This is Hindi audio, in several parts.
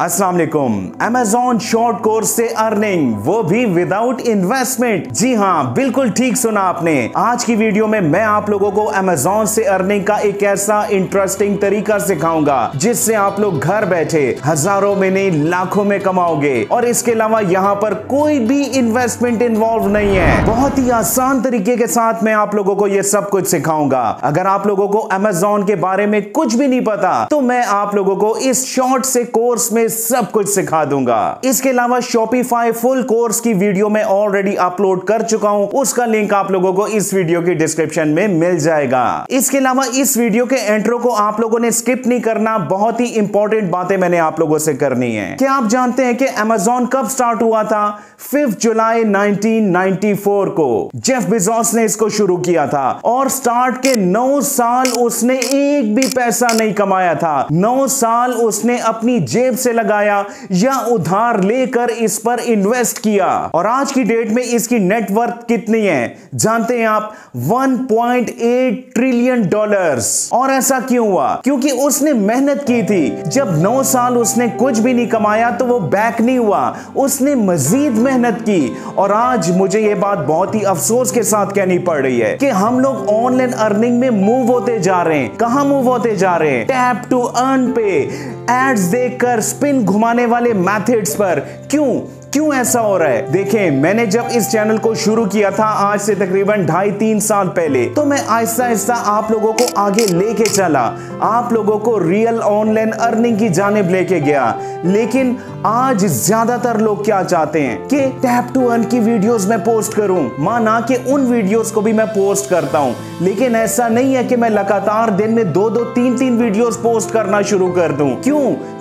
अस्सलाम वालेकुम। Amazon शॉर्ट कोर्स से अर्निंग, वो भी विदाउट इन्वेस्टमेंट। जी हाँ, बिल्कुल ठीक सुना आपने। आज की वीडियो में मैं आप लोगों को Amazon से अर्निंग का एक ऐसा इंटरेस्टिंग तरीका सिखाऊंगा जिससे आप लोग घर बैठे हजारों में नहीं लाखों में कमाओगे। और इसके अलावा यहाँ पर कोई भी इन्वेस्टमेंट इन्वॉल्व नहीं है। बहुत ही आसान तरीके के साथ मैं आप लोगों को ये सब कुछ सिखाऊंगा। अगर आप लोगों को Amazon के बारे में कुछ भी नहीं पता तो मैं आप लोगों को इस शॉर्ट से कोर्स में सब कुछ सिखा दूंगा। इसके अलावा Shopify फुल कोर्स की वीडियो मैं ऑलरेडी अपलोड कर चुका हूं, उसका लिंक आप लोगों को इस वीडियो की डिस्क्रिप्शन में मिल जाएगा। इसके अलावा इस वीडियो के एंट्रो को आप लोगों ने स्किप नहीं करना, बहुत ही इंपॉर्टेंट बातें मैंने आप लोगों से करनी है। क्या आप जानते हैं कि Amazon कब स्टार्ट हुआ था? 5 जुलाई 1994 को जेफ बेजोस ने इसको शुरू किया था और स्टार्ट के 9 साल उसने एक भी पैसा नहीं कमाया था। 9 साल उसने अपनी जेब से लगाया या उधार लेकर इस पर इन्वेस्ट किया। और आज की डेट में इसकी नेटवर्थ कितनी है जानते हैं आप? 1.8 ट्रिलियन डॉलर्स। और ऐसा क्यों हुआ? क्योंकि उसने मेहनत की थी। जब 9 साल उसने कुछ भी नहीं कमाया तो वो बैक नहीं हुआ, उसने मजीद मेहनत की। और आज मुझे ये बात बहुत ही अफसोस के साथ कहनी पड़ रही है कि हम लोग ऑनलाइन अर्निंग में मूव होते जा रहे हैं। कहां मूव होते जा रहे हैं? टैप टू अर्न पे, एड्स देखकर, स्पिन घुमाने वाले मेथड्स पर। क्यों ऐसा हो रहा है? देखें, मैंने जब इस चैनल को शुरू किया था आज से तकरीबन 2.5-3 साल पहले, तो मैं आहिस्ता आहिस्ता आप लोगों को आगे लेके चला, आप लोगों को रियल ऑनलाइन अर्निंग की जानिब लेके गया। लेकिन आज ज्यादातर लोग क्या चाहते हैं कि टैप टू अर्न की वीडियोस मैं पोस्ट करूं, माना कि उन वीडियोस को भी मैं पोस्ट करता हूं, लेकिन ऐसा नहीं है कि मैं लगातार दिन में 2-2, 3-3 वीडियोस पोस्ट करना शुरू कर दूं।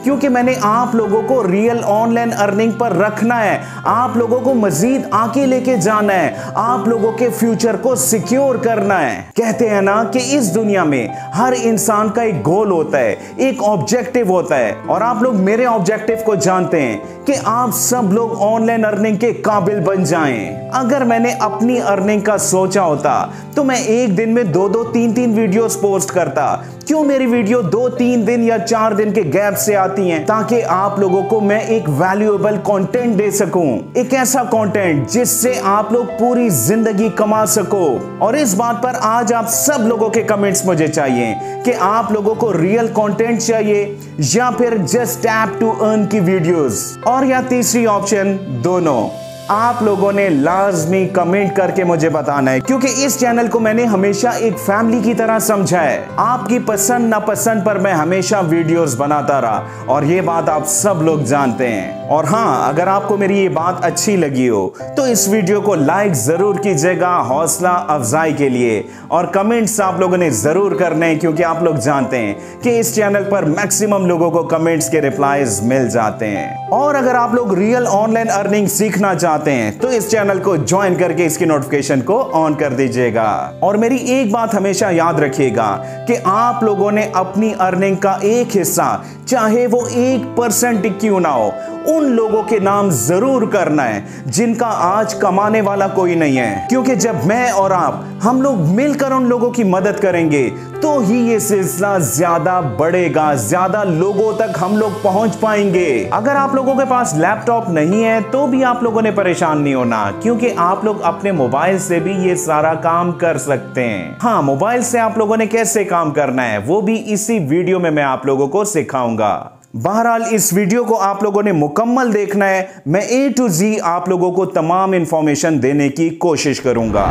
क्योंकि मैंने आप लोगों को रियल ऑनलाइन अर्निंग पर रखना है, आप लोगों को मजीद आगे लेके जाना है, आप लोगों के फ्यूचर को सिक्योर करना है। कहते हैं ना कि इस दुनिया में हर इंसान का एक गोल होता है, एक ऑब्जेक्टिव होता है। और आप लोग मेरे ऑब्जेक्टिव को जानते हैं कि आप सब लोग ऑनलाइन अर्निंग के काबिल बन जाएं। अगर मैंने अपनी अर्निंग का सोचा होता तो मैं एक दिन में 2-2, 3-3 वीडियोस पोस्ट करता। क्यों मेरी वीडियो 2-3 दिन या 4 दिन के गैप से आती हैं? ताकि आप लोगों को मैं एक वैल्यूएबल कंटेंट दे सकूं, एक ऐसा कंटेंट जिससे आप लोग पूरी जिंदगी कमा सको। और इस बात पर आज आप सब लोगों के कमेंट्स मुझे चाहिए कि आप लोगों को रियल कंटेंट चाहिए या फिर जस्ट टैप टू अर्न की वीडियोस, और या तीसरी ऑप्शन, दोनों। आप लोगों ने लाजमी कमेंट करके मुझे बताना है, क्योंकि इस चैनल को मैंने हमेशा एक फैमिली की तरह समझा है। आपकी पसंद नापसंद पर मैं हमेशा वीडियोस बनाता रहा और ये बात आप सब लोग जानते हैं। और हाँ, अगर आपको मेरी ये बात अच्छी लगी हो तो इस वीडियो को लाइक जरूर कीजिएगा हौसला अफजाई के लिए, और कमेंट्स आप लोगों ने जरूर करने हैं, क्योंकि आप लोग जानते हैं कि इस चैनल पर मैक्सिमम लोगों को कमेंट्स के रिप्लाईज मिल जाते हैं। और अगर आप लोग रियल ऑनलाइन अर्निंग सीखना चाहते हैं तो इस चैनल को ज्वाइन करके इसकी नोटिफिकेशन को ऑन कर दीजिएगा। और मेरी एक बात हमेशा याद रखिएगा कि आप लोगों ने अपनी अर्निंग का एक हिस्सा, चाहे वो 1% क्यों ना हो, उन लोगों के नाम जरूर करना है जिनका आज कमाने वाला कोई नहीं है। क्योंकि जब मैं और आप हम लोग मिलकर उन लोगों की मदद करेंगे तो ही ये सिलसिला ज्यादा बढ़ेगा, ज्यादा लोगों तक हम लोग पहुंच पाएंगे। अगर आप लोगों के पास लैपटॉप नहीं है तो भी आप लोगों ने परेशान नहीं होना, क्योंकि आप लोग अपने मोबाइल से भी ये सारा काम कर सकते हैं। हाँ, मोबाइल से आप लोगों ने कैसे काम करना है वो भी इसी वीडियो में मैं आप लोगों को सिखाऊंगा। बहरहाल इस वीडियो को आप लोगों ने मुकम्मल देखना है। मैं A to Z आप लोगों को तमाम इंफॉर्मेशन देने की कोशिश करूंगा।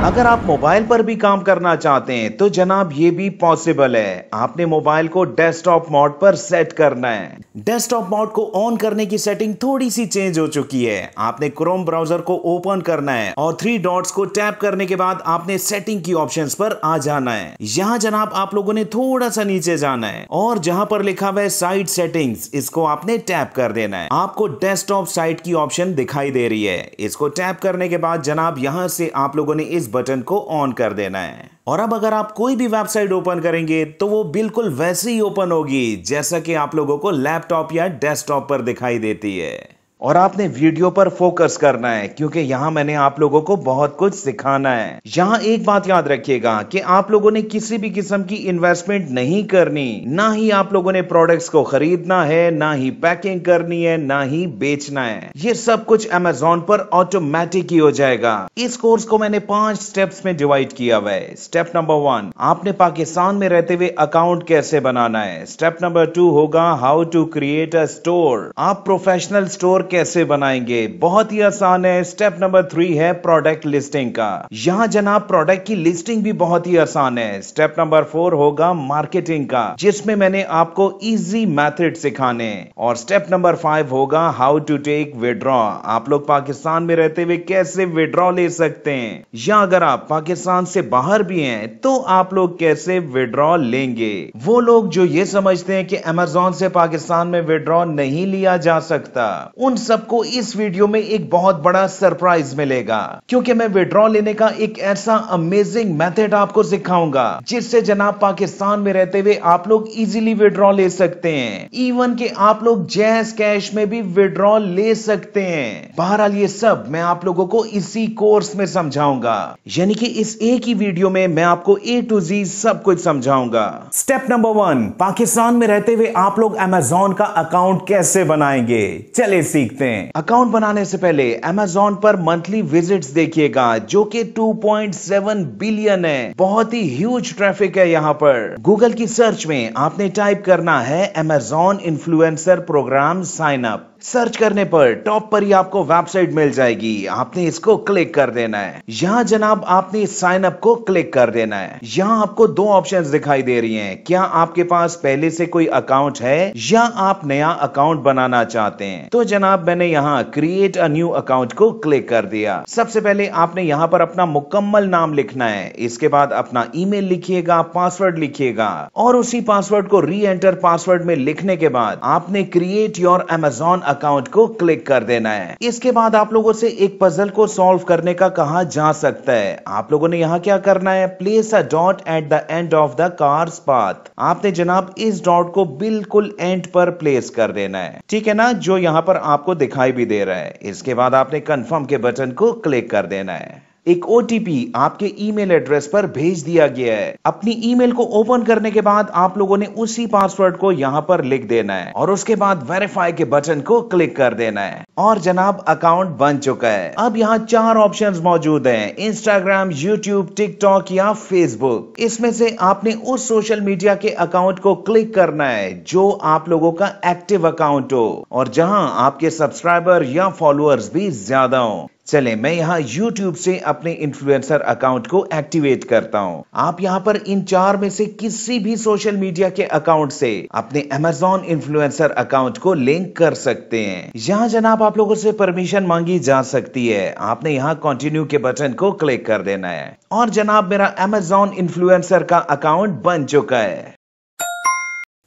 अगर आप मोबाइल पर भी काम करना चाहते हैं तो जनाब ये भी पॉसिबल है। आपने मोबाइल को डेस्कटॉप मोड पर सेट करना है। डेस्कटॉप मोड को ऑन करने की सेटिंग थोड़ी सी चेंज हो चुकी है। आपने क्रोम ब्राउजर को ओपन करना है और 3 डॉट्स को टैप करने के बाद आपने सेटिंग की ऑप्शंस पर आ जाना है। यहाँ जनाब आप लोगों ने थोड़ा सा नीचे जाना है और जहां पर लिखा हुआ है साइट सेटिंग्स, इसको आपने टैप कर देना है। आपको डेस्कटॉप साइट की ऑप्शन दिखाई दे रही है। इसको टैप करने के बाद जनाब यहाँ से आप लोगों ने इस बटन को ऑन कर देना है। और अब अगर आप कोई भी वेबसाइट ओपन करेंगे तो वो बिल्कुल वैसे ही ओपन होगी जैसा कि आप लोगों को लैपटॉप या डेस्कटॉप पर दिखाई देती है। और आपने वीडियो पर फोकस करना है, क्योंकि यहाँ मैंने आप लोगों को बहुत कुछ सिखाना है। यहाँ एक बात याद रखिएगा कि आप लोगों ने किसी भी किस्म की इन्वेस्टमेंट नहीं करनी, ना ही आप लोगों ने प्रोडक्ट्स को खरीदना है, ना ही पैकिंग करनी है, ना ही बेचना है। ये सब कुछ अमेज़न पर ऑटोमेटिक ही हो जाएगा। इस कोर्स को मैंने 5 स्टेप्स में डिवाइड किया हुआ है। स्टेप नंबर 1, आपने पाकिस्तान में रहते हुए अकाउंट कैसे बनाना है। स्टेप नंबर 2 होगा how to create a store, आप प्रोफेशनल स्टोर कैसे बनाएंगे, बहुत ही आसान है। स्टेप नंबर 3 है प्रोडक्ट लिस्टिंग का, यहाँ जनाब प्रोडक्ट की लिस्टिंग भी बहुत ही आसान है। स्टेप नंबर 4 होगा मार्केटिंग का, जिसमें मैंने आपको इजी मेथड सिखाने। और स्टेप नंबर 5 होगा हाउ टू टेक विड्रॉ, आप लोग पाकिस्तान में रहते हुए कैसे विड्रॉ ले सकते हैं, या अगर आप पाकिस्तान से बाहर भी हैं तो आप लोग कैसे विड्रॉ लेंगे। वो लोग जो ये समझते हैं कि अमेज़न से पाकिस्तान में विड्रॉ नहीं लिया जा सकता, उन सबको इस वीडियो में एक बहुत बड़ा सरप्राइज मिलेगा, क्योंकि मैं विड्रॉ लेने का एक ऐसा अमेजिंग मेथड आपको सिखाऊंगा जिससे जनाब पाकिस्तान में रहते हुए आप लोग इजीली विड्रॉ ले सकते हैं। इवन कि आप लोग जैज कैश में भी विड्रॉ ले सकते हैं। बहरहाल ये सब मैं आप लोगों को इसी कोर्स में समझाऊंगा, यानी कि इस एक ही वीडियो में मैं आपको A to Z सब कुछ समझाऊंगा। स्टेप नंबर 1, पाकिस्तान में रहते हुए आप लोग अमेज़न का अकाउंट कैसे बनाएंगे, चले सीखते हैं। अकाउंट बनाने से पहले अमेज़न पर मंथली विजिट्स देखिएगा, जो कि 2.7 बिलियन है। बहुत ही ह्यूज ट्रैफिक है यहाँ पर। गूगल की सर्च में आपने टाइप करना है Amazon influencer program sign up. Search करने पर टॉप पर ही आपको वेबसाइट मिल जाएगी, आपने इसको क्लिक कर देना है। यहाँ जनाब आपने साइन अप को क्लिक कर देना है। यहाँ आपको 2 ऑप्शंस दिखाई दे रही हैं, क्या आपके पास पहले से कोई अकाउंट है या आप नया अकाउंट बनाना चाहते हैं। तो जनाब मैंने यहाँ क्रिएट अ न्यू अकाउंट को क्लिक कर दिया। सबसे पहले आपने यहाँ पर अपना मुकम्मल नाम लिखना है, इसके बाद अपना ईमेल लिखिएगा, पासवर्ड लिखिएगा, और उसी पासवर्ड को री एंटर पासवर्ड में लिखने के बाद आपने क्रिएट योर अमेज़न अकाउंट को क्लिक कर देना है। इसके बाद आप लोगों से एक पजल को सॉल्व करने का कहा जा सकता है। आप लोगों ने यहाँ क्या करना है, place a dot at the end of the cars path. आपने जनाब इस डॉट को बिल्कुल एंड पर प्लेस कर देना है, ठीक है ना, जो यहाँ पर आपको दिखाई भी दे रहा है। इसके बाद आपने कंफर्म के बटन को क्लिक कर देना है। एक OTP आपके ईमेल एड्रेस पर भेज दिया गया है। अपनी ईमेल को ओपन करने के बाद आप लोगों ने उसी पासवर्ड को यहाँ पर लिख देना है और उसके बाद वेरीफाई के बटन को क्लिक कर देना है और जनाब अकाउंट बन चुका है। अब यहाँ 4 ऑप्शंस मौजूद हैं, इंस्टाग्राम, यूट्यूब, टिकटॉक या फेसबुक। इसमें से आपने उस सोशल मीडिया के अकाउंट को क्लिक करना है जो आप लोगों का एक्टिव अकाउंट हो और जहां आपके सब्सक्राइबर या फॉलोअर्स भी ज्यादा हो। चले मैं यहाँ YouTube से अपने इन्फ्लुएंसर अकाउंट को एक्टिवेट करता हूँ। आप यहाँ पर इन 4 में से किसी भी सोशल मीडिया के अकाउंट से अपने अमेज़न इन्फ्लुएंसर अकाउंट को लिंक कर सकते हैं। यहाँ जनाब आप लोगों से परमिशन मांगी जा सकती है। आपने यहाँ कंटिन्यू के बटन को क्लिक कर देना है और जनाब मेरा अमेज़न इन्फ्लुएंसर का अकाउंट बन चुका है।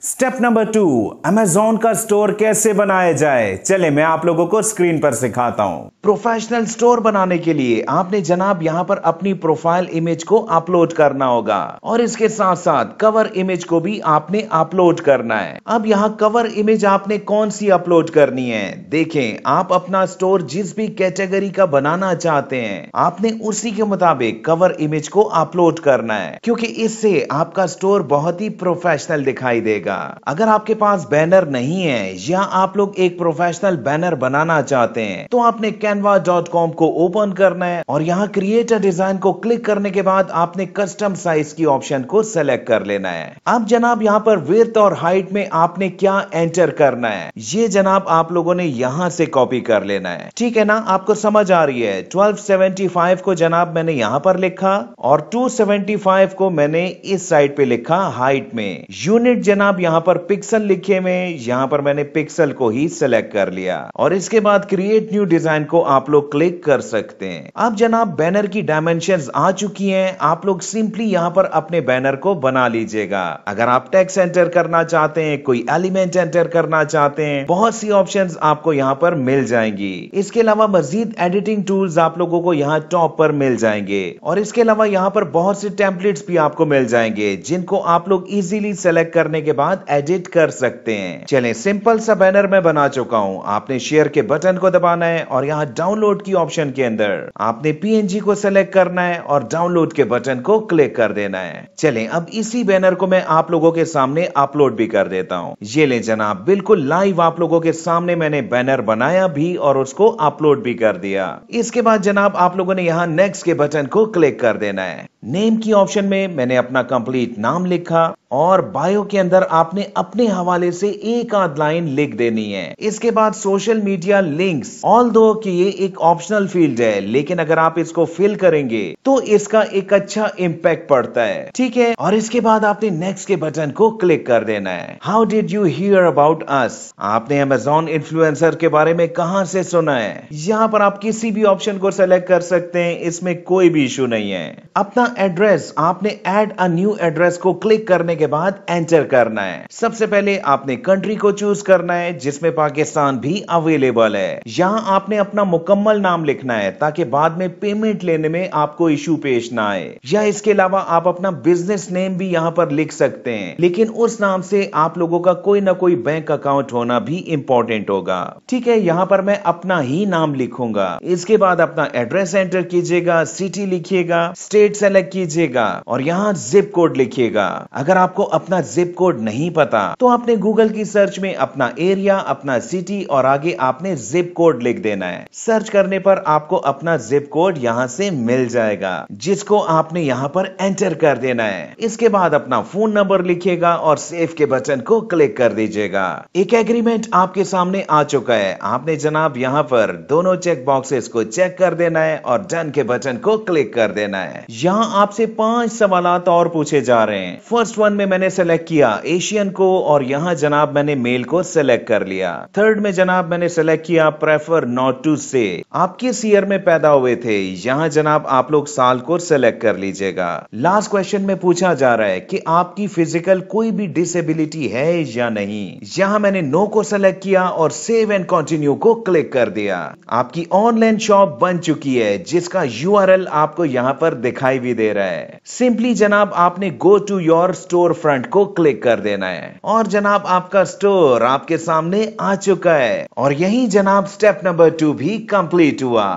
स्टेप नंबर 2, अमेज़न का स्टोर कैसे बनाया जाए, चले मैं आप लोगों को स्क्रीन पर सिखाता हूं। प्रोफेशनल स्टोर बनाने के लिए आपने जनाब यहां पर अपनी प्रोफाइल इमेज को अपलोड करना होगा और इसके साथ साथ कवर इमेज को भी आपने अपलोड करना है। अब यहां कवर इमेज आपने कौन सी अपलोड करनी है, देखें आप अपना स्टोर जिस भी कैटेगरी का बनाना चाहते हैं आपने उसी के मुताबिक कवर इमेज को अपलोड करना है, क्योंकि इससे आपका स्टोर बहुत ही प्रोफेशनल दिखाई देगा। अगर आपके पास बैनर नहीं है या आप लोग एक प्रोफेशनल बैनर बनाना चाहते हैं तो आपने canva.com को ओपन करना है और यहाँ क्रिएट अ डिजाइन को क्लिक करने के बाद आपने कस्टम साइज की ऑप्शन को सेलेक्ट कर लेना है। अब जनाब यहाँ पर विड्थ और हाइट में आपने क्या एंटर करना है, ये जनाब आप लोगों ने यहाँ से कॉपी कर लेना है, ठीक है ना, आपको समझ आ रही है। 1275 को जनाब मैंने यहाँ पर लिखा और 275 को मैंने इस साइड पे लिखा हाइट में। यूनिट जनाब यहाँ पर पिक्सल लिखे में, यहाँ पर मैंने पिक्सल को ही सिलेक्ट कर लिया और इसके बाद क्रिएट न्यू डिजाइन को आप लोग क्लिक कर सकते हैं। अब जनाब बैनर की डायमेंशंस आ चुकी हैं, आप लोग सिंपली यहाँ पर अपने बैनर को बना लीजिएगा। अगर आप टेक्स्ट एंटर करना चाहते हैं, कोई एलिमेंट एंटर करना चाहते हैं, बहुत सी ऑप्शंस आपको यहाँ पर मिल जाएंगी। इसके अलावा मजीद एडिटिंग टूल्स आप लोगों को यहाँ टॉप पर मिल जाएंगे और इसके अलावा यहाँ पर बहुत से टेम्पलेट्स भी आपको मिल जाएंगे जिनको आप लोग इजीली सेलेक्ट करने के बाद बाद एडिट कर सकते हैं। चलें, सिंपल सा बैनर मैं बना चुका हूं। आपने शेयर के बटन को दबाना है और यहाँ डाउनलोड की ऑप्शन के अंदर आपने पीएनजी को सेलेक्ट करना है और डाउनलोड के बटन को क्लिक कर देना है। चलें, अब इसी बैनर को मैं आप लोगों के सामने अपलोड भी कर देता हूं। ये ले जनाब, बिल्कुल लाइव आप लोगों के सामने मैंने बैनर बनाया भी और उसको अपलोड भी कर दिया। इसके बाद जनाब आप लोगों ने यहाँ नेक्स्ट के बटन को क्लिक कर देना है। नेम की ऑप्शन में मैंने अपना कंप्लीट नाम लिखा और बायो के अंदर आपने अपने हवाले से एक आध लाइन लिख देनी है। इसके बाद सोशल मीडिया लिंक्स, ऑल्दो कि ये एक ऑप्शनल फील्ड है, लेकिन अगर आप इसको फिल करेंगे तो इसका एक अच्छा इंपैक्ट पड़ता है, ठीक है। और इसके बाद आपने नेक्स्ट के बटन को क्लिक कर देना है। How did you here about us? आपने अमेज़न इन्फ्लुएंसर के बारे में कहां से सुना है? यहाँ पर आप किसी भी ऑप्शन को सेलेक्ट कर सकते हैं, इसमें कोई भी इशू नहीं है। अपना एड्रेस, आपने ऐड अ न्यू एड्रेस को क्लिक करने के बाद एंटर करना है। सबसे पहले आपने कंट्री को चूज करना है जिसमें पाकिस्तान भी अवेलेबल है। यहाँ आपने अपना मुकम्मल नाम लिखना है ताकि बाद में पेमेंट लेने में आपको इशू पेश ना आए। या इसके अलावा आप अपना बिजनेस नेम भी यहाँ पर लिख सकते हैं, लेकिन उस नाम से आप लोगों का कोई ना कोई बैंक अकाउंट होना भी इंपॉर्टेंट होगा, ठीक है। यहाँ पर मैं अपना ही नाम लिखूंगा। इसके बाद अपना एड्रेस एंटर कीजिएगा, सिटी लिखिएगा, स्टेट सेलेक्ट कीजिएगा और यहाँ जिप कोड लिखिएगा। अगर आपको अपना जिप कोड नहीं पता तो आपने गूगल की सर्च में अपना एरिया, अपना सिटी और आगे आपने जिप कोड लिख देना है। सर्च करने पर आपको अपना जिप कोड यहाँ से मिल जाएगा, जिसको आपने यहाँ पर एंटर कर देना है। इसके बाद अपना फोन नंबर लिखिएगा और सेव के बटन को क्लिक कर दीजिएगा। एक एग्रीमेंट आपके सामने आ चुका है। आपने जनाब यहाँ पर दोनों चेक बॉक्सेस को चेक कर देना है और डन के बटन को क्लिक कर देना है। यहाँ आपसे 5 सवालात और पूछे जा रहे हैं। फर्स्ट वन में मैंने सेलेक्ट किया एशियन को और यहाँ जनाब मैंने मेल को सेलेक्ट कर लिया। थर्ड में जनाब मैंने सेलेक्ट किया प्रेफर नॉट टू से, आप किस ईयर में पैदा हुए थे, यहाँ जनाब आप लोग साल को सेलेक्ट कर लीजिएगा। लास्ट क्वेश्चन में पूछा जा रहा है कि आपकी फिजिकल कोई भी डिसेबिलिटी है या नहीं, यहाँ मैंने नो को सेलेक्ट किया और सेव एंड कंटिन्यू को क्लिक कर दिया। आपकी ऑनलाइन शॉप बन चुकी है जिसका यूआरएल आपको यहाँ पर दिखाई भी दे रहा है। सिंपली जनाब आपने go to your store front को क्लिक कर देना है और जनाब आपका स्टोर आपके सामने आ चुका है और यही जनाब स्टेप नंबर 2 भी कंप्लीट हुआ।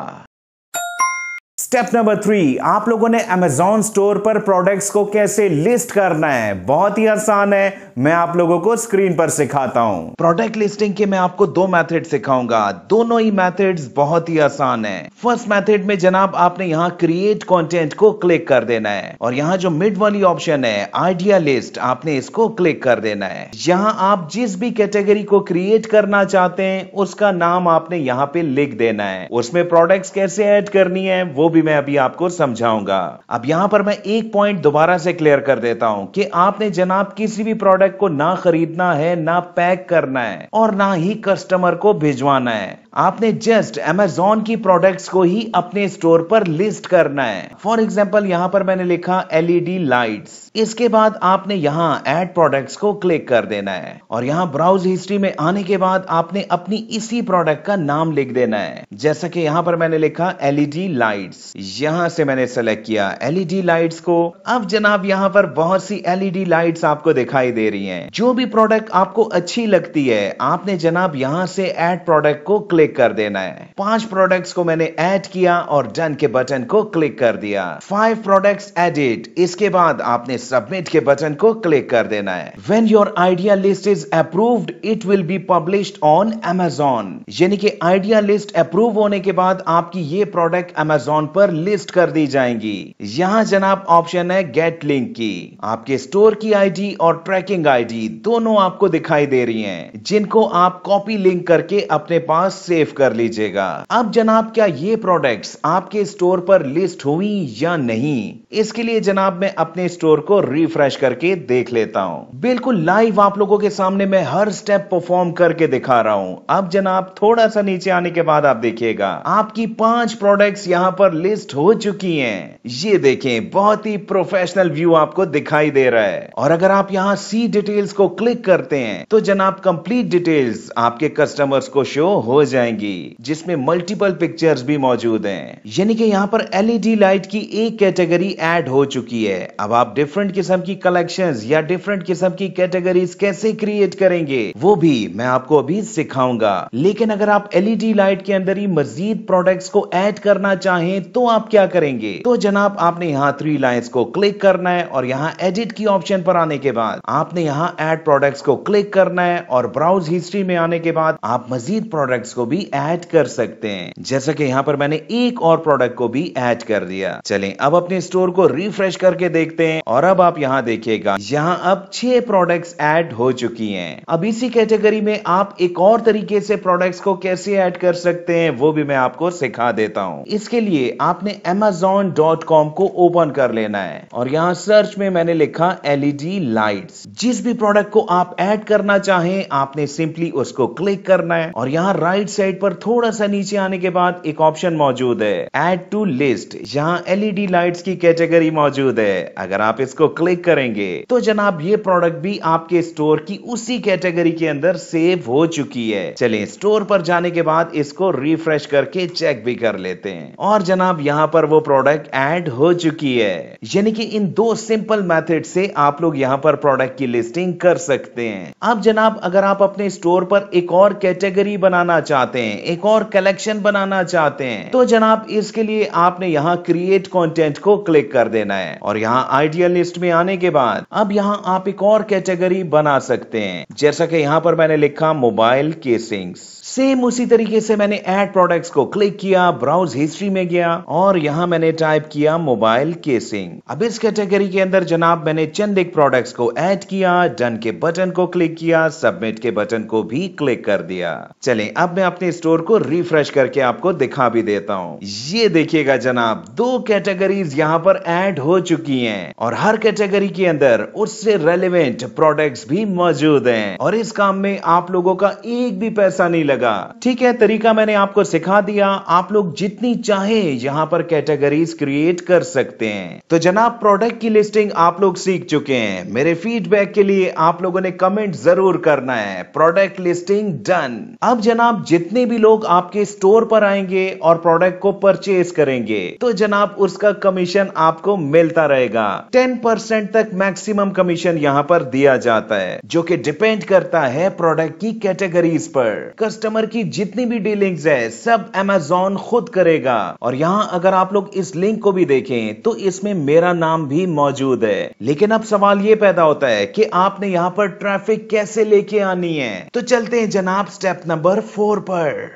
स्टेप नंबर 3, आप लोगों ने अमेज़न स्टोर पर प्रोडक्ट्स को कैसे लिस्ट करना है। बहुत ही आसान है, मैं आप लोगों को स्क्रीन पर सिखाता हूं। प्रोडक्ट लिस्टिंग के मैं आपको 2 मेथड सिखाऊंगा। दोनों ही मेथड्स बहुत ही आसान है। फर्स्ट मेथड में जनाब आपने यहाँ क्रिएट कंटेंट को क्लिक कर देना है और यहाँ जो मिड वाली ऑप्शन है आइडिया लिस्ट, आपने इसको क्लिक कर देना है। यहाँ आप जिस भी कैटेगरी को क्रिएट करना चाहते हैं उसका नाम आपने यहाँ पे लिख देना है। उसमें प्रोडक्ट्स कैसे ऐड करनी है वो भी मैं अभी आपको समझाऊंगा। अब यहाँ पर मैं एक पॉइंट दोबारा से क्लियर कर देता हूं कि आपने जनाब किसी भी प्रोडक्ट को ना खरीदना है, ना पैक करना है और ना ही कस्टमर को भिजवाना है। आपने जस्ट अमेज़न की प्रोडक्ट्स को ही अपने स्टोर पर लिस्ट करना है। फॉर एग्जांपल यहाँ पर मैंने लिखा एलईडी लाइट्स। इसके बाद आपने यहाँ ऐड प्रोडक्ट्स को क्लिक कर देना है और यहाँ ब्राउज हिस्ट्री में आने के बाद आपने अपनी इसी प्रोडक्ट का नाम लिख देना है। जैसा कि यहाँ पर मैंने लिखा एलईडी लाइट्स, यहाँ से मैंने सेलेक्ट किया एलईडी लाइट्स को। अब जनाब यहाँ पर बहुत सी एलईडी लाइट्स आपको दिखाई दे रही हैं। जो भी प्रोडक्ट आपको अच्छी लगती है आपने जनाब यहाँ से ऐड प्रोडक्ट को क्लिक कर देना है। 5 प्रोडक्ट्स को मैंने ऐड किया और डन के बटन को क्लिक कर दिया। 5 प्रोडक्ट्स एडिड। इसके बाद आपने सबमिट के बटन को क्लिक कर देना है। When your idea list is approved, it will be published on Amazon। यानी कि आइडिया लिस्ट अप्रूव होने के बाद आपकी ये प्रोडक्ट अमेज़न पर लिस्ट कर दी जाएंगी। यहाँ जनाब ऑप्शन है गेट लिंक की। आपके स्टोर की आईडी और ट्रैकिंग आईडी दोनों आपको दिखाई दे रही हैं, जिनको आप कॉपी लिंक करके अपने पास सेव कर लीजिएगा। अब जनाब क्या ये प्रोडक्ट्स आपके स्टोर पर लिस्ट हुई या नहीं, इसके लिए जनाब मैं अपने स्टोर को रिफ्रेश करके देख लेता हूं। बिल्कुल लाइव आप लोगों के सामने मैं हर स्टेप परफॉर्म करके दिखा रहा हूं। अब जनाब थोड़ा सा नीचे आने के बाद आप देखिएगा आपकी 5 प्रोडक्ट्स यहां पर लिस्ट हो चुकी हैं। ये देखें, बहुत ही प्रोफेशनल व्यू आपको दिखाई दे रहा है। और अगर आप यहाँ सी डिटेल्स को क्लिक करते हैं तो जनाब कंप्लीट डिटेल्स आपके कस्टमर्स को शो हो जाएंगी, जिसमें मल्टीपल पिक्चर्स भी मौजूद हैं। यानी कि यहाँ पर एलईडी लाइट की एक कैटेगरी ऐड हो चुकी है। अब आप डिफरेंट किस्म की कलेक्शंस या डिफरेंट किस्म की कैटेगरीज कैसे क्रिएट करेंगे वो भी मैं आपको अभी सिखाऊंगा। लेकिन अगर आप एलईडी लाइट के अंदर ही मजीद प्रोडक्ट्स को ऐड करना चाहें तो आप क्या करेंगे? तो जनाब आपने यहाँ 3 लाइंस को क्लिक करना है और यहाँ एडिट की ऑप्शन पर आने के बाद आपने यहाँ ऐड प्रोडक्ट्स को क्लिक करना है और ब्राउज हिस्ट्री में आने के बाद आप मजीद प्रोडक्ट्स को भी ऐड कर सकते हैं। जैसा कि यहाँ पर मैंने एक और प्रोडक्ट को भी ऐड कर दिया। चलें अब अपने स्टोर को रिफ्रेश करके देखते हैं और अब आप यहाँ देखिएगा, यहाँ अब 6 प्रोडक्ट्स ऐड हो चुकी हैं। अब इसी कैटेगरी में आप एक और तरीके से प्रोडक्ट्स को कैसे ऐड कर सकते हैं वो भी मैं आपको सिखा देता हूँ। इसके लिए आपने amazon.com को ओपन कर लेना है और यहाँ सर्च में मैंने लिखा एलईडी लाइट्स। जिस भी प्रोडक्ट को आप ऐड करना चाहें आपने सिंपली उसको क्लिक करना है और यहाँ राइट साइड पर थोड़ा सा नीचे आने के बाद एक ऑप्शन मौजूद है ऐड टू लिस्ट। यहाँ एलईडी लाइट्स की कैटेगरी मौजूद है। अगर आप इसको क्लिक करेंगे तो जनाब ये प्रोडक्ट भी आपके स्टोर की उसी कैटेगरी के अंदर सेव हो चुकी है। चलिए स्टोर पर जाने के बाद इसको रिफ्रेश करके चेक भी कर लेते हैं और जनाब यहाँ पर वो प्रोडक्ट ऐड हो चुकी है। यानी कि इन 2 सिंपल मेथड से आप लोग यहाँ पर प्रोडक्ट की लिस्टिंग कर सकते हैं। अब जनाब अगर आप अपने स्टोर पर एक और कैटेगरी बनाना चाहते हैं, एक और कलेक्शन बनाना चाहते हैं तो जनाब इसके लिए आपने यहाँ क्रिएट कंटेंट को क्लिक कर देना है और यहाँ आइडियल लिस्ट में आने के बाद अब यहाँ आप एक और कैटेगरी बना सकते हैं। जैसा कि यहाँ पर मैंने लिखा मोबाइल केसिंग्स। सेम उसी तरीके से मैंने ऐड प्रोडक्ट्स को क्लिक किया, ब्राउज हिस्ट्री में गया और यहां मैंने टाइप किया मोबाइल केसिंग। अब इस कैटेगरी के अंदर जनाब मैंने चंद एक प्रोडक्ट्स को ऐड किया, डन के बटन को क्लिक किया, सबमिट के बटन को भी क्लिक कर दिया। चलें अब मैं अपने स्टोर को रिफ्रेश करके आपको दिखा भी देता हूं। ये देखिएगा जनाब 2 कैटेगरीज यहां पर ऐड हो चुकी हैं और हर कैटेगरी के अंदर उससे रेलेवेंट प्रोडक्ट्स भी मौजूद हैं और इस काम में आप लोगों का एक भी पैसा नहीं लगा। ठीक है, तरीका मैंने आपको सिखा दिया। आप लोग जितनी चाहे यहां पर कैटेगरीज क्रिएट कर सकते हैं। तो जनाब प्रोडक्ट की लिस्टिंग आप लोग सीख चुके हैं। मेरे फीडबैक के लिए आप लोगों ने कमेंट जरूर करना है प्रोडक्ट लिस्टिंग डन। अब जनाब जितने भी लोग आपके स्टोर पर आएंगे और प्रोडक्ट को परचेज करेंगे तो जनाब उसका कमीशन आपको मिलता रहेगा। 10% तक मैक्सिमम कमीशन यहां पर दिया जाता है जो कि डिपेंड करता है प्रोडक्ट की कैटेगरीज पर। कस्टमर की जितनी भी डीलिंग्स है सब Amazon खुद करेगा। और यहाँ अगर आप लोग इस लिंक को भी देखें तो इसमें मेरा नाम भी मौजूद है। लेकिन अब सवाल ये पैदा होता है कि आपने यहाँ पर ट्रैफिक कैसे लेके आनी है। तो चलते हैं जनाब स्टेप नंबर 4 पर।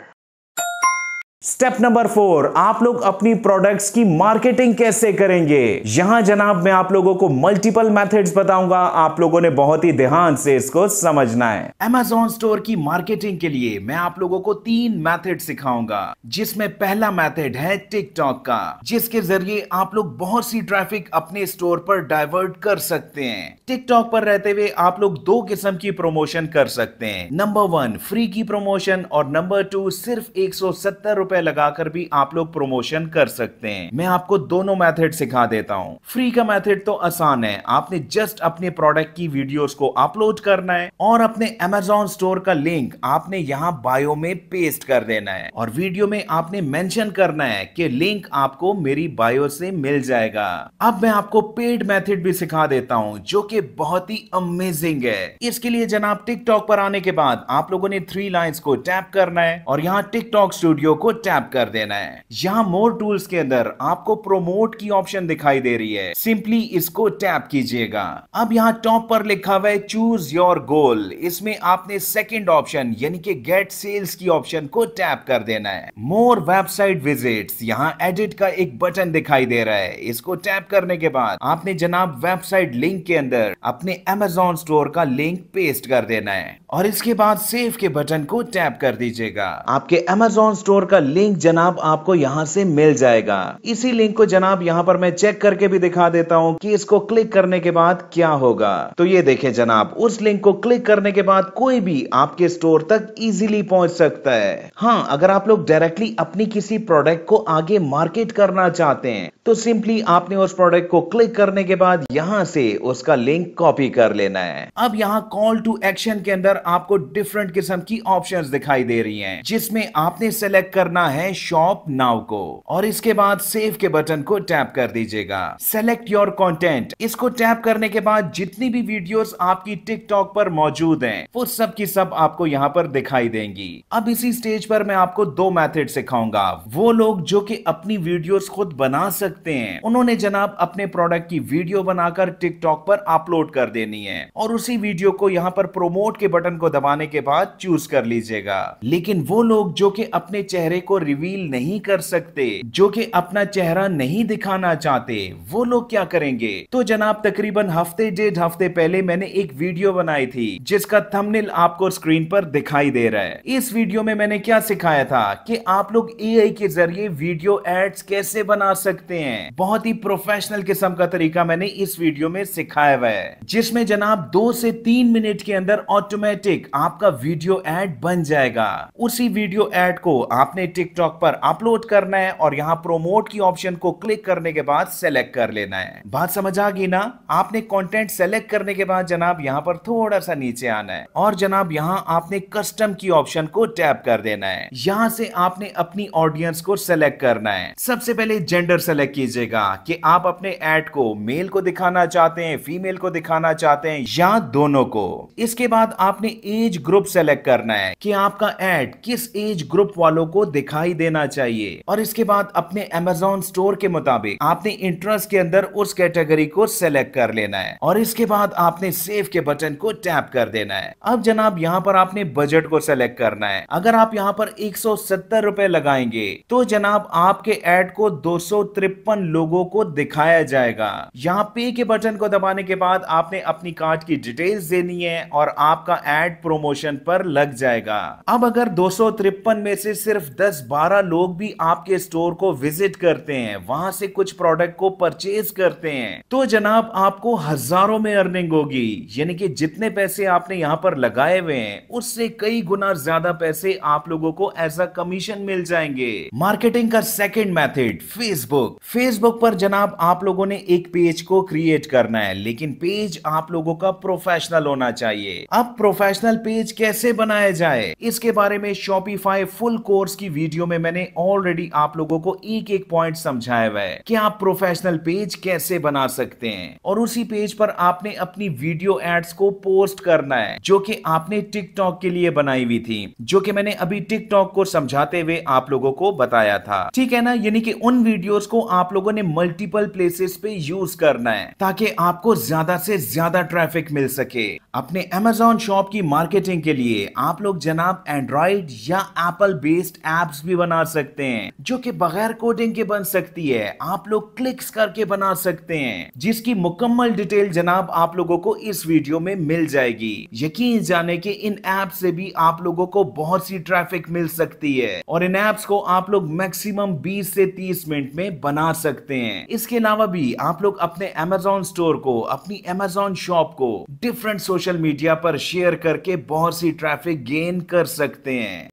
स्टेप नंबर 4, आप लोग अपनी प्रोडक्ट्स की मार्केटिंग कैसे करेंगे। यहां जनाब मैं आप लोगों को मल्टीपल मेथड्स बताऊंगा, आप लोगों ने बहुत ही ध्यान से इसको समझना है। Amazon स्टोर की मार्केटिंग के लिए मैं आप लोगों को 3 मेथड सिखाऊंगा, जिसमें पहला मेथड है टिकटॉक का, जिसके जरिए आप लोग बहुत सी ट्रैफिक अपने स्टोर पर डाइवर्ट कर सकते हैं। टिकटॉक पर रहते हुए आप लोग 2 किस्म की प्रमोशन कर सकते हैं। नंबर 1 फ्री की प्रमोशन और नंबर 2 सिर्फ 170 रुपए लगाकर भी आप लोग प्रमोशन कर सकते हैं। मैं आपको दोनों मेथड सिखा देता हूं। फ्री का मेथड तो आसान है, आपने जस्ट अपने प्रोडक्ट की वीडियोस को अपलोड करना है और अपने Amazon स्टोर का लिंक आपने यहां बायो में पेस्ट कर देना है और वीडियो में आपने मेंशन करना है कि लिंक आपको मेरी बायो से मिल जाएगा। अब मैं आपको पेड मेथड भी सिखा देता हूं जो कि बहुत ही अमेजिंग है। इसके लिए जनाब टिकटॉक पर आने के बाद आप लोगों ने 3 लाइंस को टैप करना है और यहां टिकटॉक स्टूडियो को टैप कर देना है। यहां मोर टूल्स के अंदर आपको प्रोमोट की ऑप्शन दिखाई दे रही है, सिंपली इसको टैप कीजिएगा। अब यहां टॉप पर लिखा हुआ है चूज योर गोल, इसमें आपने सेकंड ऑप्शन यानी कि गेट सेल्स की ऑप्शन को टैप कर देना है। मोर वेबसाइट विजिट्स, यहां एडिट का एक बटन दिखाई दे रहा है, इसको टैप करने के बाद आपने जनाब वेबसाइट लिंक के अंदर अपने Amazon स्टोर का लिंक पेस्ट कर देना है और इसके बाद सेव के बटन को टैप कर दीजिएगा। आपके Amazon स्टोर का लिंक जनाब आपको यहाँ से मिल जाएगा। इसी लिंक को जनाब यहाँ पर मैं चेक करके भी दिखा देता हूँ कि इसको क्लिक करने के बाद क्या होगा। तो ये देखें जनाब, उस लिंक को क्लिक करने के बाद कोई भी आपके स्टोर तक इजीली पहुंच सकता है। हाँ, अगर आप लोग डायरेक्टली अपनी किसी प्रोडक्ट को आगे मार्केट करना चाहते हैं तो सिंपली आपने उस प्रोडक्ट को क्लिक करने के बाद यहां से उसका लिंक कॉपी कर लेना है। अब यहां कॉल टू एक्शन के अंदर आपको डिफरेंट किस्म की ऑप्शंस दिखाई दे रही हैं, जिसमें आपने सेलेक्ट करना है शॉप नाउ को और इसके बाद सेव के बटन को टैप कर दीजिएगा। सेलेक्ट योर कंटेंट, इसको टैप करने के बाद जितनी भी वीडियोस आपकी टिकटॉक पर मौजूद हैं वो सब की सब आपको यहां पर दिखाई देंगी। अब इसी स्टेज पर मैं आपको दो मेथड सिखाऊंगा। वो लोग जो कि अपनी वीडियोस खुद बना सकते हैं, उन्होंने जनाब अपने प्रोडक्ट की वीडियो बनाकर टिकटॉक पर अपलोड कर देनी है और उसी वीडियो को यहां पर प्रोमोट के बटन को दबाने के बाद चूज कर लीजिएगा। लेकिन वो लोग जो कि अपने चेहरे को रिवील नहीं कर सकते, जो कि अपना चेहरा नहीं दिखाना चाहते, वो लोग क्या करेंगे? तो जनाब तकरीबन हफ्ते डेढ़ हफ्ते पहले मैंने एक वीडियो बनाई थी जिसका थंबनेल आपको स्क्रीन पर दिखाई दे रहा है। इस वीडियो में मैंने क्या सिखाया था कि आप लोग एआई के जरिए वीडियो एड्स कैसे बना सकते हैं। बहुत ही प्रोफेशनल किस्म का तरीका मैंने इस वीडियो में सिखाया हुआ है, जिसमें जनाब 2 से 3 मिनट के अंदर ऑटोमेटिक आपका वीडियो एड बन जाएगा। उसी वीडियो एड को आपने टिकटॉक पर अपलोड करना है और यहाँ प्रोमोट की ऑप्शन को क्लिक करने के बाद सेलेक्ट कर लेना है। बात समझ आ गई ना? आपने कंटेंट सेलेक्ट करने के बाद जनाब यहाँ पर थोड़ा सा नीचे आना है और जनाब यहाँ आपने कस्टम की ऑप्शन को टैप कर देना है। यहाँ से आपने अपनी ऑडियंस को सेलेक्ट करना है। सबसे पहले जेंडर सेलेक्ट कीजिएगा कि आप अपने ऐड को मेल को दिखाना चाहते हैं, फीमेल को दिखाना चाहते हैं या दोनों को। इसके बाद आपने एज ग्रुप सेलेक्ट करना है कि आपका ऐड किस एज ग्रुप वालों को दिखाई देना चाहिए और इसके बाद अपने अमेज़न स्टोर के मुताबिक आपने इंटरेस्ट के अंदर उस कैटेगरी को सेलेक्ट कर लेना है और इसके बाद आपने सेव के बटन को टैप कर देना है। अब जनाब यहाँ पर आपने बजट को सेलेक्ट करना है। अगर आप यहाँ पर 170 रुपए लगाएंगे तो जनाब आपके ऐड को 253 लोगों को दिखाया जाएगा। यहाँ पे के बटन को दबाने के बाद आपने अपनी कार्ड की डिटेल्स देनी है और आपका ऐड प्रमोशन पर लग जाएगा। अब अगर 253 में से सिर्फ 10-12 लोग भी आपके स्टोर को विजिट करते हैं, वहां से कुछ प्रोडक्ट को परचेज करते हैं, तो जनाब आपको हजारों में अर्निंग होगी। यानी कि जितने पैसे आपने यहाँ पर लगाए हुए हैं उससे कई गुना ज्यादा पैसे आप लोगों को एज अ कमीशन मिल जाएंगे। मार्केटिंग का सेकंड मेथड फेसबुक पर जनाब आप लोगों ने एक पेज को क्रिएट करना है, लेकिन पेज आप लोगों का प्रोफेशनल होना चाहिए। अब प्रोफेशनल पेज कैसे बनाया जाए इसके बारे में शॉपिफाई फुल कोर्स की वीडियो में मैंने ऑलरेडी आप लोगों को एक एक पॉइंट समझाया हुआ है कि आप प्रोफेशनल पेज कैसे बना सकते हैं और उसी पेज पर आपने अपनी वीडियो एड्स को पोस्ट करना है जो कि आपने टिकटॉक के लिए बनाई हुई थी, जो कि मैंने अभी टिकटॉक को समझाते हुए आप लोगों को बताया था। ठीक है ना? यानी कि उन वीडियोस को आप लोगों ने मल्टीपल प्लेसेस पे यूज करना है ताकि आपको ज्यादा से ज्यादा ट्रैफिक मिल सके। अपने अमेज़न शॉप की मार्केटिंग के लिए आप लोग जनाब एंड्रॉइड या एप्पल बेस्ड एप्स भी बना सकते हैं जो कि बगैर कोडिंग के बन सकती है। आप लोग क्लिक्स करके बना सकते हैं, जिसकी मुकम्मल डिटेल जनाब आप लोगों को इस वीडियो में मिल जाएगी। यकीन जाने कि इन ऐप से भी आप लोगों को बहुत सी ट्रैफिक मिल सकती है और इन ऐप्स को आप लोग मैक्सिमम 20 से 30 मिनट में बना सकते हैं। इसके अलावा भी आप लोग अपने अमेज़न स्टोर को, अपनी अमेज़न शॉप को डिफरेंट सोशल मीडिया पर शेयर करके बहुत सी ट्रैफिक गेन कर सकते हैं।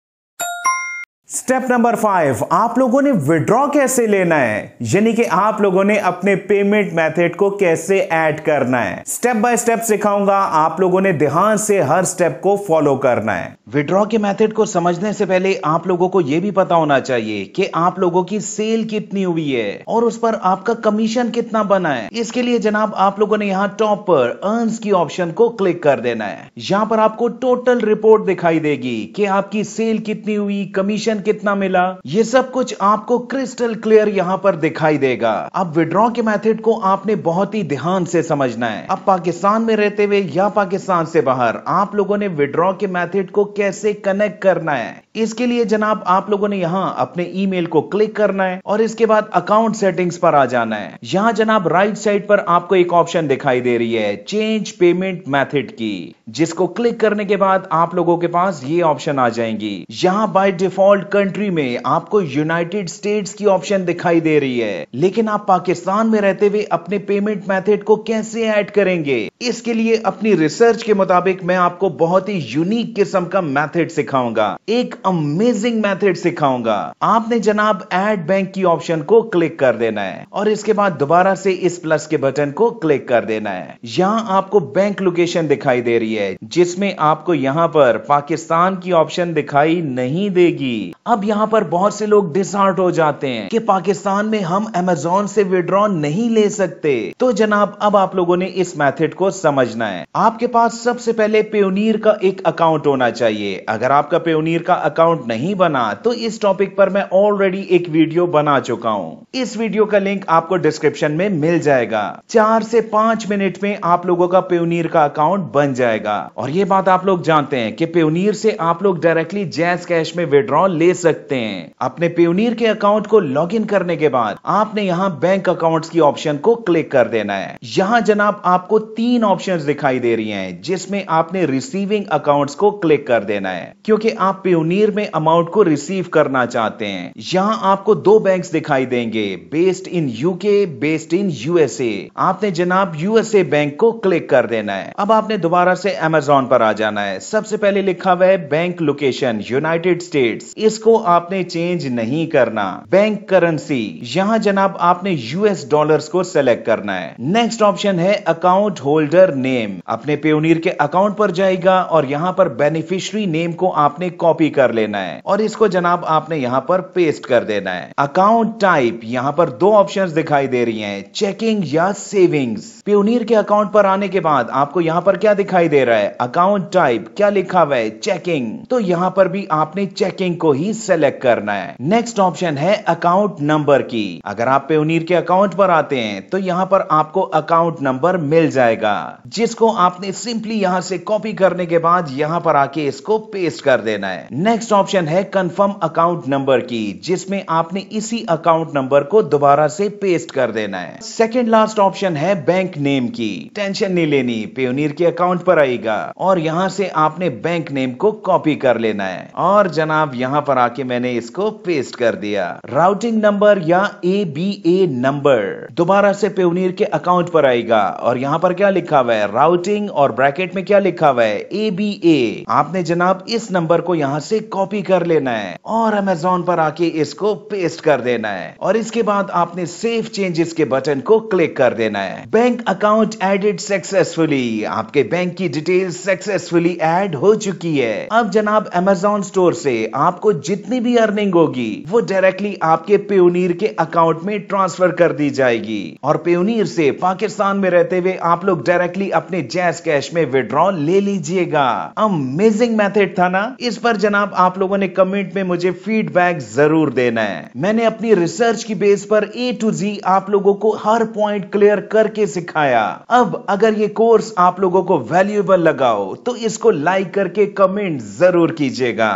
स्टेप नंबर 5, आप लोगों ने विड्रॉ कैसे लेना है, यानी कि आप लोगों ने अपने पेमेंट मेथड को कैसे ऐड करना है। स्टेप बाय स्टेप सिखाऊंगा, आप लोगों ने ध्यान से हर स्टेप को फॉलो करना है। विड्रॉ के मेथड को समझने से पहले आप लोगों को यह भी पता होना चाहिए कि आप लोगों की सेल कितनी हुई है और उस पर आपका कमीशन कितना बना है। इसके लिए जनाब आप लोगों ने यहाँ टॉप पर अर्न्स की ऑप्शन को क्लिक कर देना है। यहाँ पर आपको टोटल रिपोर्ट दिखाई देगी कि आपकी सेल कितनी हुई, कमीशन कितना मिला, ये सब कुछ आपको क्रिस्टल क्लियर यहाँ पर दिखाई देगा। अब विड्रॉ के मेथड को आपने बहुत ही ध्यान से समझना है। अब पाकिस्तान में रहते हुए या पाकिस्तान से बाहर आप लोगों ने विड्रॉ के मेथड को कैसे कनेक्ट करना है, इसके लिए जनाब आप लोगों ने यहाँ अपने ईमेल को क्लिक करना है और इसके बाद अकाउंट सेटिंग्स पर आ जाना है। यहाँ जनाब राइट साइड पर आपको एक ऑप्शन दिखाई दे रही है चेंज पेमेंट मेथड की, जिसको क्लिक करने के बाद आप लोगों के पास ये ऑप्शन आ जाएंगी। यहाँ बाय डिफॉल्ट वर्ल्ड कंट्री में आपको यूनाइटेड स्टेट्स की ऑप्शन दिखाई दे रही है, लेकिन आप पाकिस्तान में रहते हुए अपने पेमेंट मेथड को कैसे ऐड करेंगे? इसके लिए अपनी रिसर्च के मुताबिक मैं आपको बहुत ही यूनिक किस्म का मेथड सिखाऊंगा, एक अमेजिंग मेथड सिखाऊंगा। आपने जनाब ऐड बैंक की ऑप्शन को क्लिक कर देना है और इसके बाद दोबारा से इस प्लस के बटन को क्लिक कर देना है। यहां आपको बैंक लोकेशन दिखाई दे रही है, जिसमें आपको यहां पर पाकिस्तान की ऑप्शन दिखाई नहीं देगी। अब यहां पर बहुत से लोग डिसहार्ट हो जाते हैं कि पाकिस्तान में हम अमेज़न से विड्रॉ नहीं ले सकते। तो जनाब अब आप लोगों ने इस मेथड को समझना है। आपके पास सबसे पहले पेयोनियर का एक अकाउंट होना चाहिए। अगर आपका पेयोनियर का अकाउंट नहीं बना तो इस टॉपिक पर मैं ऑलरेडी एक वीडियो बना चुका हूं। इस वीडियो का लिंक आपको डिस्क्रिप्शन में मिल जाएगा। 4 से 5 मिनट में आप लोगों का पेयोनियर का अकाउंट बन जाएगा। और ये बात आप लोग जानते हैं कि पेयोनियर से आप लोग डायरेक्टली जैज़ कैश में विड्रॉ ले सकते हैं। अपने पेयोनियर के अकाउंट को लॉगिन करने के बाद आपने यहां बैंक अकाउंट्स की ऑप्शन को क्लिक कर देना है। यहां जनाब आपको 3 ऑप्शंस दिखाई दे रही हैं, जिसमें आपने रिसीविंग अकाउंट्स को क्लिक कर देना है, क्योंकि आप पेयोनियर में अमाउंट को रिसीव करना चाहते हैं। यहां आपको 2 बैंक्स दिखाई देंगे, based in UK, based in USA. आपने जनाब यूएसए बैंक को क्लिक कर देना है। अब आपने दोबारा से अमेज़न पर आ जाना है। सबसे पहले लिखा हुआ है बैंक लोकेशन यूनाइटेड स्टेट्स, इसको आपने चेंज नहीं करना। बैंक करेंसी, यहां जनाब आपने यूएस डॉलर्स को सेलेक्ट करना है। नेक्स्ट ऑप्शन है अकाउंट होल्डर नेम। अपने पेयोनियर के अकाउंट पर जाएगा और यहां पर बेनिफिशियरी नेम को आपने कॉपी कर लेना है और इसको जनाब आपने यहां पर पेस्ट कर देना है। अकाउंट टाइप, यहां पर 2 ऑप्शंस दिखाई दे रही हैं, चेकिंग या सेविंग्स। पेयोनियर के अकाउंट पर आने के बाद आपको यहां पर क्या दिखाई दे रहा है? अकाउंट टाइप, क्या लिखा हुआ है? चेकिंग। तो यहां पर भी आपने चेकिंग को ही सेलेक्ट करना है। नेक्स्ट ऑप्शन है अकाउंट नंबर की। अगर आप पेयोनियर के अकाउंट पर आते हैं तो यहां पर आपको अकाउंट नंबर मिल जाएगा, जिसको आपने सिंपली यहां से कॉपी करने के बाद यहां पर आके इसको पेस्ट कर देना है। नेक्स्ट ऑप्शन है कंफर्म अकाउंट नंबर की, जिसमें आपने इसी अकाउंट नंबर को दोबारा से पेस्ट कर देना है। सेकंड लास्ट ऑप्शन है बैंक नेम की। टेंशन नहीं लेनी, पेयोनियर के अकाउंट पर आएगा और यहां से आपने बैंक नेम को कॉपी कर लेना है और जनाब यहां पर आके मैंने इसको पेस्ट कर दिया। राउटिंग नंबर या ABA नंबर, दोबारा से पेयोनियर के अकाउंट पर आएगा और यहां पर क्या लिखा हुआ है? राउटिंग और ब्रैकेट में क्या लिखा हुआ है? ABA। आपने जनाब इस नंबर को यहां से कॉपी कर लेना है और अमेज़न पर आके इसको पेस्ट कर देना है और इसके बाद आपने सेव चेंजेस के बटन को क्लिक कर देना है। बैंक अकाउंट एडेड सक्सेसफुली, आपके बैंक की डिटेल्स सक्सेसफुली ऐड हो चुकी है। अब जनाब अमेज़न स्टोर से आपको जितनी भी अर्निंग होगी वो डायरेक्टली आपके पेयोनियर के अकाउंट में ट्रांसफर कर दी जाएगी और पेयोनियर से पाकिस्तान में रहते हुए आप लोग डायरेक्टली अपने जैज़ कैश में विड्रॉ ले लीजिएगा। अमेजिंग मेथड था ना? इस पर जनाब आप लोगों ने कमेंट में मुझे फीडबैक जरूर देना है। मैंने अपनी रिसर्च की बेस पर A to Z आप लोगों को हर पॉइंट क्लियर करके सिखाया। अब अगर ये कोर्स आप लोगों को वैल्यूएबल लगा हो तो इसको लाइक करके कमेंट जरूर कीजिएगा।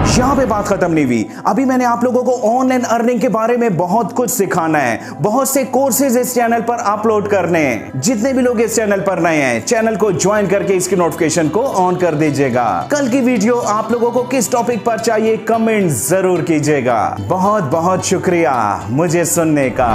यहां पे बात खत्म नहीं हुई। अभी मैंने आप लोगों को ऑनलाइन अर्निंग के बारे में बहुत कुछ सिखाना है। बहुत से कोर्सेज इस चैनल पर अपलोड करने हैं। जितने भी लोग इस चैनल पर नए हैं, चैनल को ज्वाइन करके इसकी नोटिफिकेशन को ऑन कर दीजिएगा। कल की वीडियो आप लोगों को किस टॉपिक पर चाहिए कमेंट जरूर कीजिएगा। बहुत बहुत शुक्रिया मुझे सुनने का।